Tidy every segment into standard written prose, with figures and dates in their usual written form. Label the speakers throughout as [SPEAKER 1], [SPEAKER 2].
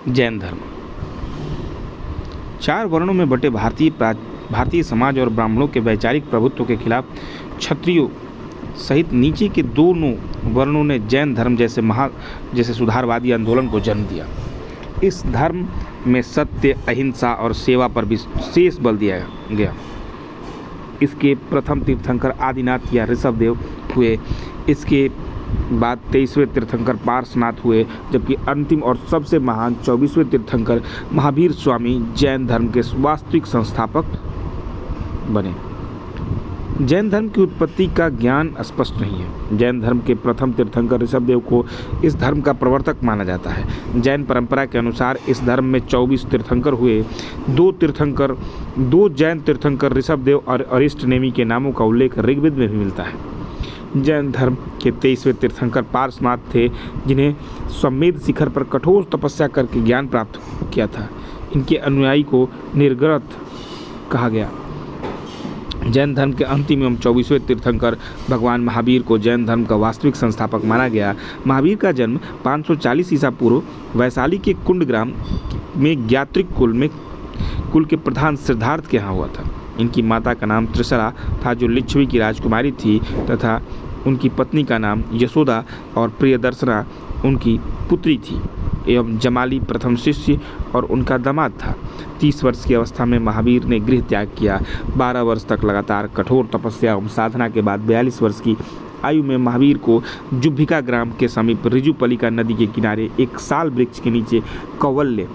[SPEAKER 1] जैन धर्म। 4 वर्णों में बटे भारतीय समाज और ब्राह्मणों के वैचारिक प्रभुत्व के खिलाफ क्षत्रियों सहित नीचे के दोनों वर्णों ने जैन धर्म जैसे सुधारवादी आंदोलन को जन्म दिया। इस धर्म में सत्य, अहिंसा और सेवा पर विशेष बल दिया गया। इसके प्रथम तीर्थंकर आदिनाथ या ऋषभदेव हुए। इसके बाद 23वें तीर्थंकर पार्श्वनाथ हुए, जबकि अंतिम और सबसे महान 24वें तीर्थंकर महावीर स्वामी जैन धर्म के वास्तविक संस्थापक बने। जैन धर्म की उत्पत्ति का ज्ञान स्पष्ट नहीं है। जैन धर्म के प्रथम तीर्थंकर ऋषभदेव को इस धर्म का प्रवर्तक माना जाता है। जैन परंपरा के अनुसार इस धर्म में 24 तीर्थंकर हुए। 2 जैन तीर्थंकर ऋषभदेव और अरिष्टनेमि के नामों का उल्लेख ऋग्वेद में भी मिलता है। जैन धर्म के 23वें तीर्थंकर पार्श्वनाथ थे, जिन्हें स्वमेध शिखर पर कठोर तपस्या करके ज्ञान प्राप्त किया था। इनके अनुयायी को निर्ग्रत कहा गया। जैन धर्म के अंतिम एवं 24वें तीर्थंकर भगवान महावीर को जैन धर्म का वास्तविक संस्थापक माना गया। महावीर का जन्म 540 ईसा पूर्व वैशाली के कुंड ग्राम में ज्ञात्रिक कुल के प्रधान सिद्धार्थ के यहाँ हुआ था। इनकी माता का नाम त्रिशला था, जो लिच्छवी की राजकुमारी थी, तथा उनकी पत्नी का नाम यशोदा और प्रियदर्शना उनकी पुत्री थी, एवं जमाली प्रथम शिष्य और उनका दामाद था। 30 वर्ष की अवस्था में महावीर ने गृह त्याग किया। 12 वर्ष तक लगातार कठोर तपस्या एवं साधना के बाद 42 वर्ष की आयु में महावीर को जुब्भिका ग्राम के समीप ऋजुपलिका नदी के किनारे एक साल वृक्ष के नीचे कौवल्य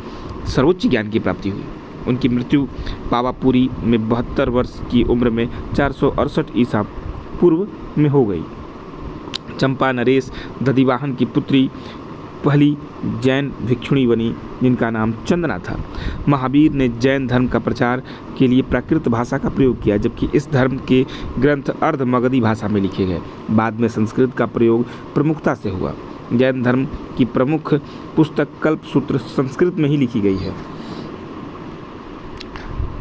[SPEAKER 1] सर्वोच्च ज्ञान की प्राप्ति हुई। उनकी मृत्यु पावापुरी में 72 वर्ष की उम्र में 468 ईसा पूर्व में हो गई। चंपा नरेश दधिवाहन की पुत्री पहली जैन भिक्षुणी बनी, जिनका नाम चंदना था। महावीर ने जैन धर्म का प्रचार के लिए प्राकृत भाषा का प्रयोग किया, जबकि इस धर्म के ग्रंथ अर्ध मगधी भाषा में लिखे गए। बाद में संस्कृत का प्रयोग प्रमुखता से हुआ। जैन धर्म की प्रमुख पुस्तक कल्पसूत्र संस्कृत में ही लिखी गई है।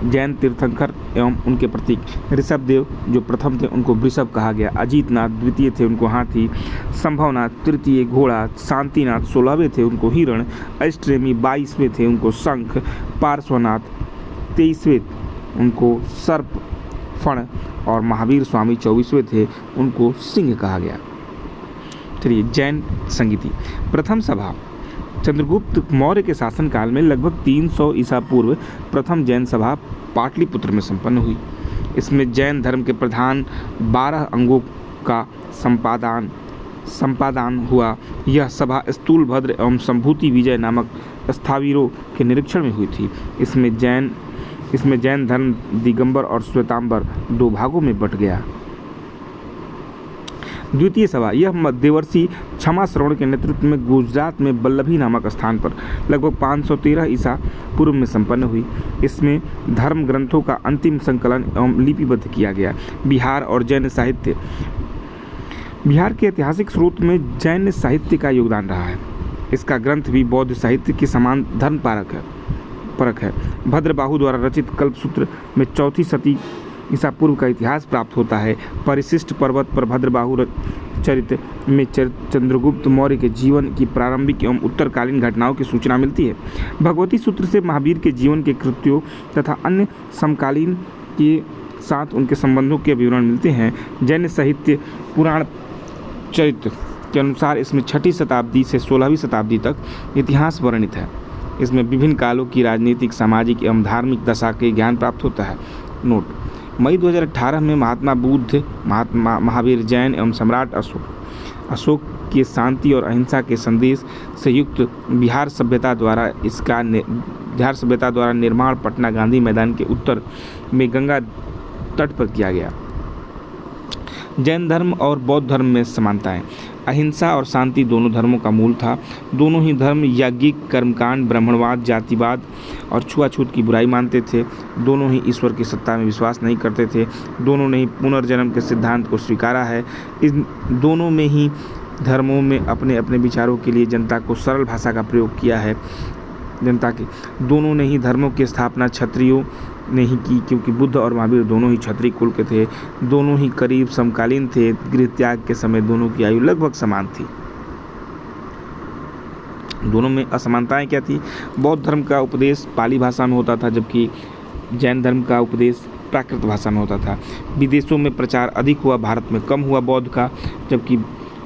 [SPEAKER 1] जैन तीर्थंकर एवं उनके प्रतीक ऋषभदेव जो प्रथम थे उनको वृषभ कहा गया। अजीतनाथ द्वितीय थे, उनको हाथी। संभवनाथ तृतीय घोड़ा। शांतिनाथ 16वें थे, उनको हिरण। अष्टनेमि 22वें थे, उनको शंख। पार्श्वनाथ 23वें, उनको सर्प फण। और महावीर स्वामी 24वें थे, उनको सिंह कहा गया। चलिए, जैन संगीति। प्रथम सभा चंद्रगुप्त मौर्य के शासनकाल में लगभग 300 ईसा पूर्व प्रथम जैन सभा पाटलिपुत्र में संपन्न हुई। इसमें जैन धर्म के प्रधान 12 अंगों का संपादन हुआ। यह सभा स्थूलभद्र एवं संभूति विजय नामक स्थावीरों के निरीक्षण में हुई थी। इसमें जैन धर्म दिगंबर और श्वेतांबर 2 भागों में बट गया। द्वितीय सभा यह मध्यवर्षी क्षमा श्रवण के नेतृत्व में गुजरात में बल्लभी नामक स्थान पर लगभग 513 ईसा पूर्व में संपन्न हुई। इसमें धर्म ग्रंथों का अंतिम संकलन एवं लिपिबद्ध किया गया। बिहार और जैन साहित्य। बिहार के ऐतिहासिक स्रोत में जैन साहित्य का योगदान रहा है। इसका ग्रंथ भी बौद्ध साहित्य के समान धर्म परक है। भद्रबाहु द्वारा रचित कल्पसूत्र में 4वीं सदी ईसा पूर्व का इतिहास प्राप्त होता है। परिशिष्ट पर्वत पर भद्रबाहु चरित्र में चंद्रगुप्त मौर्य के जीवन की प्रारंभिक एवं उत्तरकालीन घटनाओं की सूचना मिलती है। भगवती सूत्र से महावीर के जीवन के कृत्यों तथा अन्य समकालीन के साथ उनके संबंधों के विवरण मिलते हैं। जैन साहित्य पुराण चरित्र के अनुसार इसमें 6वीं शताब्दी से 16वीं शताब्दी तक इतिहास वर्णित है। इसमें विभिन्न कालों की राजनीतिक, सामाजिक एवं धार्मिक दशा के ज्ञान प्राप्त होता है। नोट: मई 2018 में महात्मा बुद्ध, महावीर जैन एवं सम्राट अशोक के शांति और अहिंसा के संदेश से युक्त बिहार सभ्यता द्वारा निर्माण पटना गांधी मैदान के उत्तर में गंगा तट पर किया गया। जैन धर्म और बौद्ध धर्म में समानताएं। अहिंसा और शांति दोनों धर्मों का मूल था। दोनों ही धर्म यज्ञिक कर्मकांड, ब्राह्मणवाद, जातिवाद और छुआछूत की बुराई मानते थे। दोनों ही ईश्वर की सत्ता में विश्वास नहीं करते थे। दोनों ने ही पुनर्जन्म के सिद्धांत को स्वीकारा है। इन दोनों में ही धर्मों में अपने अपने विचारों के लिए जनता को सरल भाषा का प्रयोग किया है। दोनों ने ही धर्मों की स्थापना क्षत्रियों ने ही की, क्योंकि बुद्ध और महावीर दोनों ही क्षत्रिय कुल के थे। दोनों ही करीब समकालीन थे। गृह त्याग के समय दोनों की आयु लगभग समान थी। दोनों में असमानताएं क्या थी? बौद्ध धर्म का उपदेश पाली भाषा में होता था, जबकि जैन धर्म का उपदेश प्राकृत भाषा में होता था। विदेशों में प्रचार अधिक हुआ, भारत में कम हुआ बौद्ध का, जबकि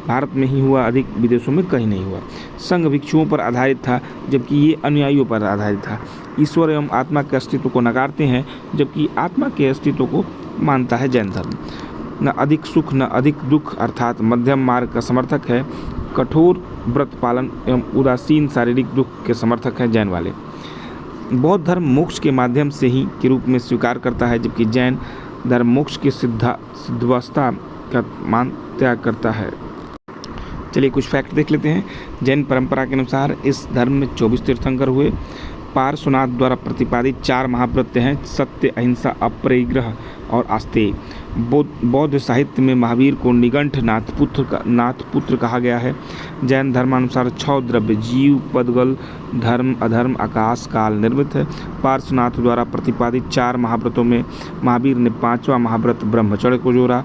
[SPEAKER 1] भारत में ही हुआ अधिक, विदेशों में कहीं नहीं हुआ। संघ भिक्षुओं पर आधारित था, जबकि ये अनुयायियों पर आधारित था। ईश्वर एवं आत्मा के अस्तित्व को नकारते हैं, जबकि आत्मा के अस्तित्व को मानता है जैन धर्म। न अधिक सुख न अधिक दुख अर्थात मध्यम मार्ग का समर्थक है। कठोर व्रत पालन एवं उदासीन शारीरिक दुख के समर्थक हैं जैन वाले। बौद्ध धर्म मोक्ष के माध्यम से ही के रूप में स्वीकार करता है, जबकि जैन धर्म मोक्ष की सिद्धावस्था का मान त्याग करता है। चलिए कुछ फैक्ट देख लेते हैं। जैन परंपरा के अनुसार इस धर्म में 24 तीर्थंकर हुए। पार्श्वनाथ द्वारा प्रतिपादित 4 महाव्रत हैं: सत्य, अहिंसा, अपरिग्रह और आस्तेय। बौद्ध साहित्य में महावीर को निगंठ नाथपुत्र कहा गया है। जैन धर्मानुसार 6 द्रव्य जीव, पदगल, धर्म, अधर्म, आकाश, काल निर्मित है। पार्श्वनाथ द्वारा प्रतिपादित 4 महाव्रतों में महावीर ने 5वां महाव्रत ब्रह्मचर्य को जोड़ा।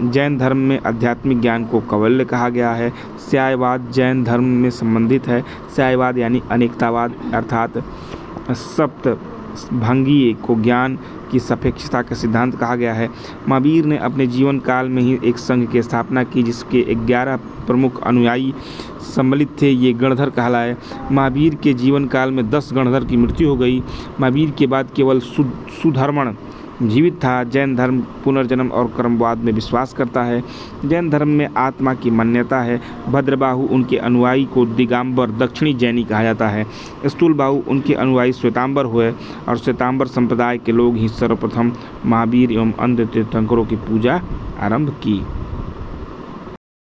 [SPEAKER 1] जैन धर्म में आध्यात्मिक ज्ञान को कैवल्य कहा गया है। स्यायवाद जैन धर्म में संबंधित है। स्यायवाद यानी अनेकतावाद अर्थात सप्तभंगीय को ज्ञान की सापेक्षता का सिद्धांत कहा गया है। महावीर ने अपने जीवन काल में ही एक संघ की स्थापना की, जिसके 11 प्रमुख अनुयायी सम्मिलित थे। ये गणधर कहलाए। महावीर के जीवन काल में 10 गणधर की मृत्यु हो गई। महावीर के बाद केवल सुधर्मण जीवित था। जैन धर्म पुनर्जन्म और कर्मवाद में विश्वास करता है। जैन धर्म में आत्मा की मान्यता है। भद्रबाहु उनके अनुयायी को दिगंबर दक्षिणी जैनी कहा जाता है। स्थूलबाहु उनके अनुयायी श्वेतांबर हुए और श्वेतांबर संप्रदाय के लोग ही सर्वप्रथम महावीर एवं अन्य तीर्थंकरों की पूजा आरंभ की।